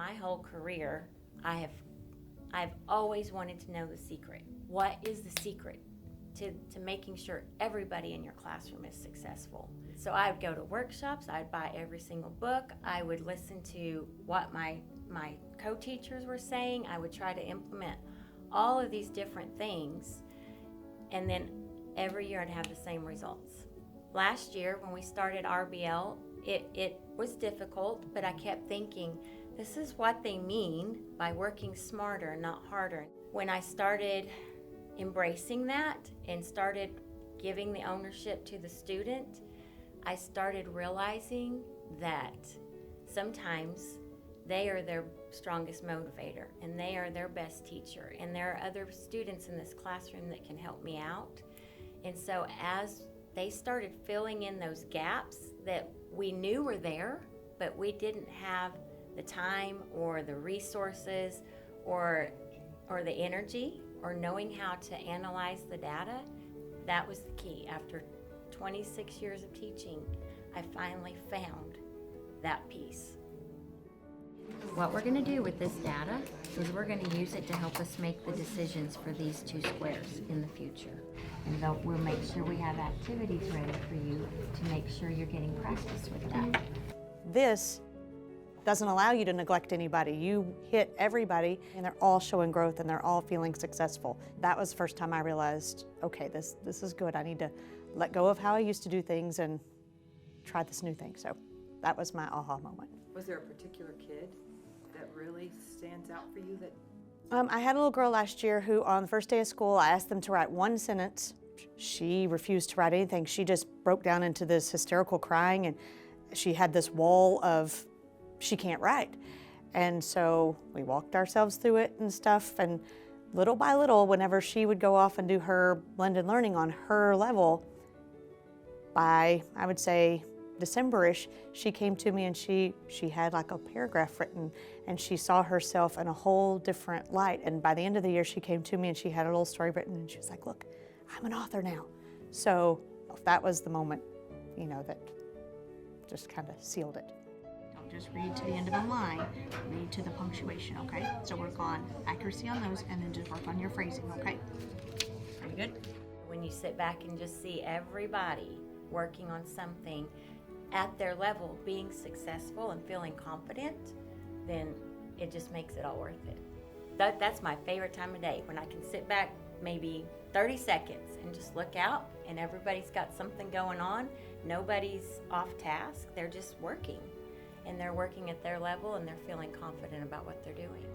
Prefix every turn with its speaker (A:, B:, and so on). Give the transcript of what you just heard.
A: My whole career, I've always wanted to know the secret. What is the secret to making sure everybody in your classroom is successful? So I would go to workshops, I'd buy every single book, I would listen to what my co-teachers were saying, I would try to implement all of these different things, and then every year I'd have the same results. Last year when we started RBL, it was difficult, but I kept thinking, this is what they mean by working smarter, not harder. When I started embracing that and started giving the ownership to the student, I started realizing that sometimes they are their strongest motivator and they are their best teacher, and there are other students in this classroom that can help me out. And so as they started filling in those gaps that we knew were there, but we didn't have the time or the resources or the energy or knowing how to analyze the data, that was the key. After 26 years of teaching, I finally found that piece. What we're going to do with this data is we're going to use it to help us make the decisions for these two squares in the future. And we'll make sure we have activities ready for you to make sure you're getting practice with that.
B: This doesn't allow you to neglect anybody. You hit everybody and they're all showing growth and they're all feeling successful. That was the first time I realized, okay, this is good. I need to let go of how I used to do things and try this new thing. So that was my aha moment.
C: Was there a particular kid that really stands out for you? That
B: I had a little girl last year who on the first day of school, I asked them to write one sentence. She refused to write anything. She just broke down into this hysterical crying, and she had this wall of she can't write. And so we walked ourselves through it and stuff, and little by little, whenever she would go off and do her blended learning on her level, by, I would say, December-ish, she came to me and she had like a paragraph written, and she saw herself in a whole different light. And by the end of the year, she came to me and she had a little story written, and she was like, look, I'm an author now. So that was the moment, you know, that just kind of sealed it.
D: Don't just read to the end of the line, read to the punctuation, okay? So work on accuracy on those, and then just work on your phrasing, okay? Are you good?
A: When you sit back and just see everybody working on something at their level, being successful and feeling confident, then it just makes it all worth it. That's my favorite time of day, when I can sit back maybe 30 seconds and just look out and everybody's got something going on. Nobody's off task, they're just working, and they're working at their level and they're feeling confident about what they're doing.